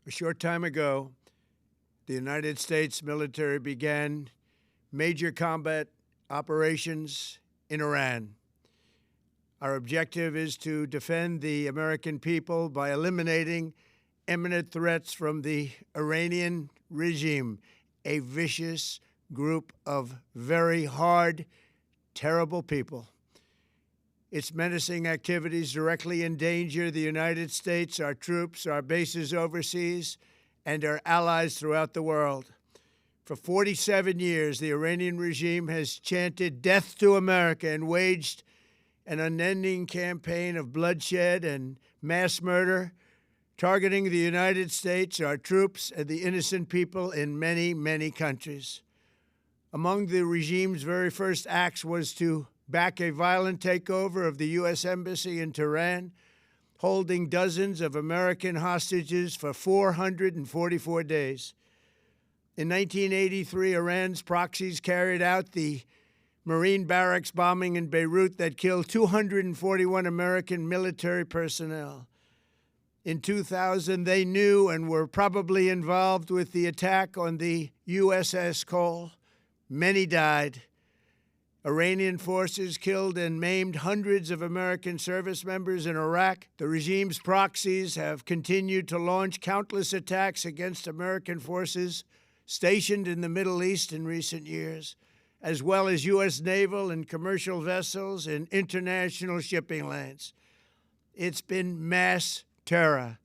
A short time ago, the United States military began major combat operations in Iran. Our objective is to defend the American people by eliminating imminent threats from the Iranian regime, a vicious group of very hard, terrible people. Its menacing activities directly endanger the United States, our troops, our bases overseas, and our allies throughout the world. For 47 years, the Iranian regime has chanted death to America and waged an unending campaign of bloodshed and mass murder, targeting the United States, our troops, and the innocent people in many, many countries. Among the regime's very first acts was to back a violent takeover of the U.S. Embassy in Tehran, holding dozens of American hostages for 444 days. In 1983, Iran's proxies carried out the Marine barracks bombing in Beirut that killed 241 American military personnel. In 2000, they knew and were probably involved with the attack on the USS Cole. Many died. Iranian forces killed and maimed hundreds of American service members in Iraq. The regime's proxies have continued to launch countless attacks against American forces stationed in the Middle East in recent years, as well as U.S. naval and commercial vessels in international shipping lanes. It's been mass terror,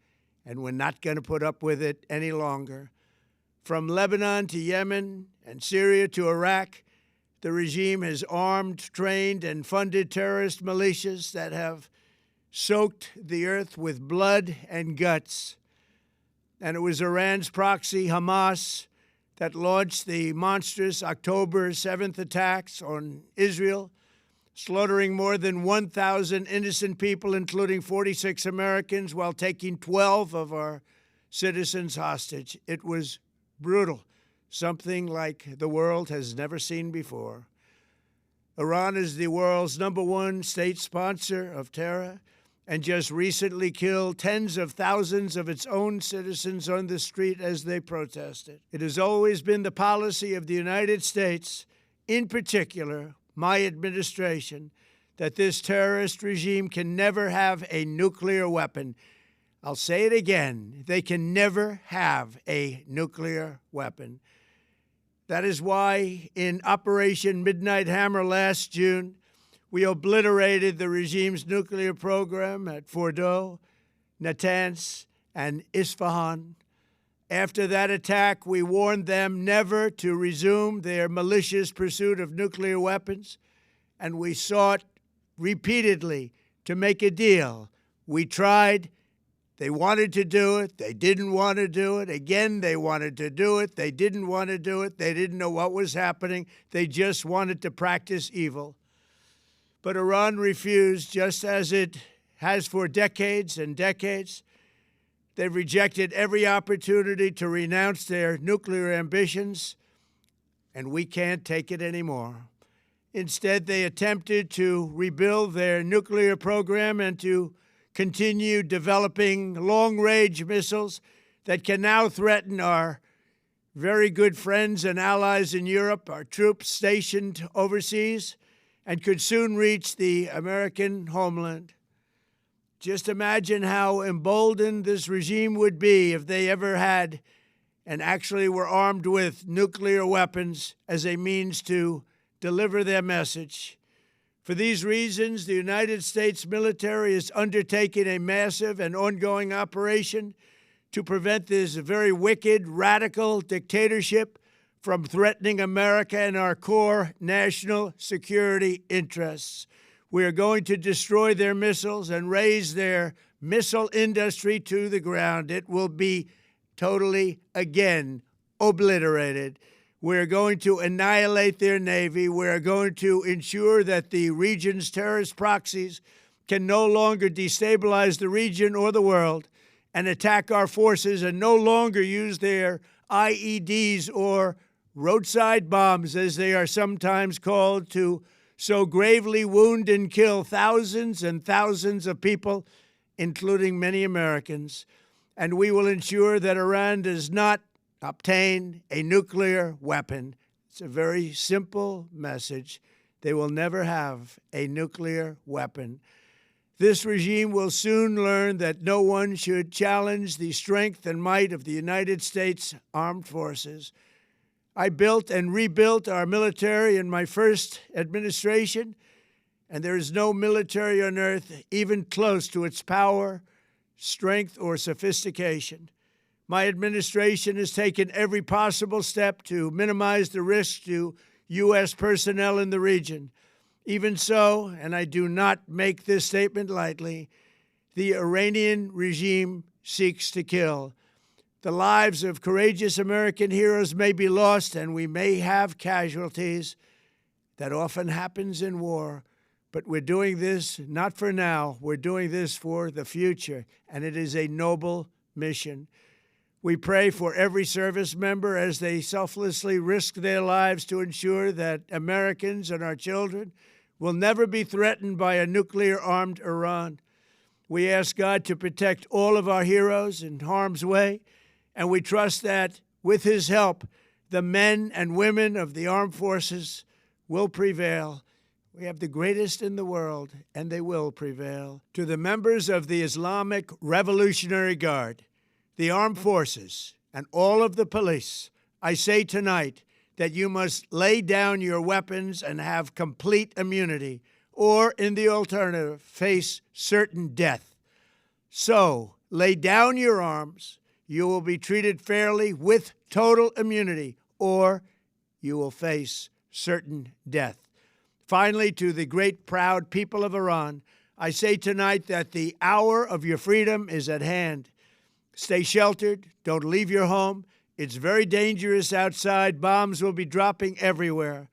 and we're not going to put up with it any longer. From Lebanon to Yemen and Syria to Iraq, the regime has armed, trained, and funded terrorist militias that have soaked the earth with blood and guts. And it was Iran's proxy, Hamas, that launched the monstrous October 7th attacks on Israel, slaughtering more than 1,000 innocent people, including 46 Americans, while taking 12 of our citizens hostage. It was brutal, something like the world has never seen before. Iran is the world's #1 state sponsor of terror and just recently killed tens of thousands of its own citizens on the street as they protested. It has always been the policy of the United States, in particular, my administration, that this terrorist regime can never have a nuclear weapon. I'll say it again, they can never have a nuclear weapon. That is why in Operation Midnight Hammer last June, we obliterated the regime's nuclear program at Fordow, Natanz, and Isfahan. After that attack, we warned them never to resume their malicious pursuit of nuclear weapons, and we sought repeatedly to make a deal. We tried. They wanted to do it. They didn't want to do it. Again, they wanted to do it. They didn't want to do it. They didn't know what was happening. They just wanted to practice evil. But Iran refused, just as it has for decades and decades. They've rejected every opportunity to renounce their nuclear ambitions, and we can't take it anymore. Instead, they attempted to rebuild their nuclear program and to continue developing long-range missiles that can now threaten our very good friends and allies in Europe, our troops stationed overseas, and could soon reach the American homeland. Just imagine how emboldened this regime would be if they ever had and actually were armed with nuclear weapons as a means to deliver their message. For these reasons, the United States military is undertaking a massive and ongoing operation to prevent this very wicked, radical dictatorship from threatening America and our core national security interests. We are going to destroy their missiles and raise their missile industry to the ground. It will be totally, again, obliterated. We're going to annihilate their Navy. We're going to ensure that the region's terrorist proxies can no longer destabilize the region or the world and attack our forces and no longer use their IEDs or roadside bombs, as they are sometimes called, to so gravely wound and kill thousands and thousands of people, including many Americans. and we will ensure that Iran does not obtain a nuclear weapon. It's a very simple message. They will never have a nuclear weapon. This regime will soon learn that no one should challenge the strength and might of the United States Armed Forces. I built and rebuilt our military in my first administration, and there is no military on earth even close to its power, strength, or sophistication. My administration has taken every possible step to minimize the risk to U.S. personnel in the region. Even so, and I do not make this statement lightly, the Iranian regime seeks to kill. The lives of courageous American heroes may be lost, and we may have casualties. That often happens in war. But we're doing this not for now. We're doing this for the future, and it is a noble mission. We pray for every service member as they selflessly risk their lives to ensure that Americans and our children will never be threatened by a nuclear-armed Iran. We ask God to protect all of our heroes in harm's way, and we trust that, with His help, the men and women of the armed forces will prevail. We have the greatest in the world, and they will prevail. To the members of the Islamic Revolutionary Guard, the armed forces, and all of the police, I say tonight that you must lay down your weapons and have complete immunity, or, in the alternative, face certain death. So, lay down your arms. You will be treated fairly with total immunity, or you will face certain death. Finally, to the great, proud people of Iran, I say tonight that the hour of your freedom is at hand. Stay sheltered. Don't leave your home. It's very dangerous outside. Bombs will be dropping everywhere.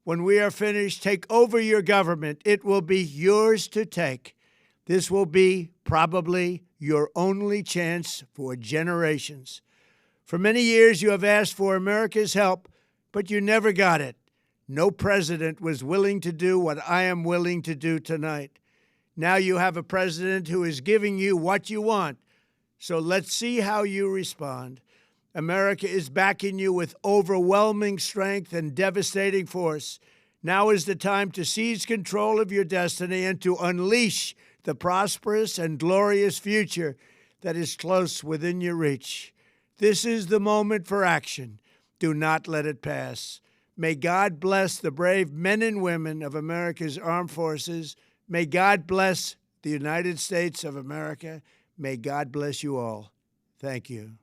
When we are finished, take over your government. It will be yours to take. This will be probably your only chance for generations. For many years, you have asked for America's help, but you never got it. No president was willing to do what I am willing to do tonight. Now you have a president who is giving you what you want. So let's see how you respond. America is backing you with overwhelming strength and devastating force. Now is the time to seize control of your destiny and to unleash the prosperous and glorious future that is close within your reach. This is the moment for action. Do not let it pass. May God bless the brave men and women of America's armed forces. May God bless the United States of America. May God bless you all. Thank you.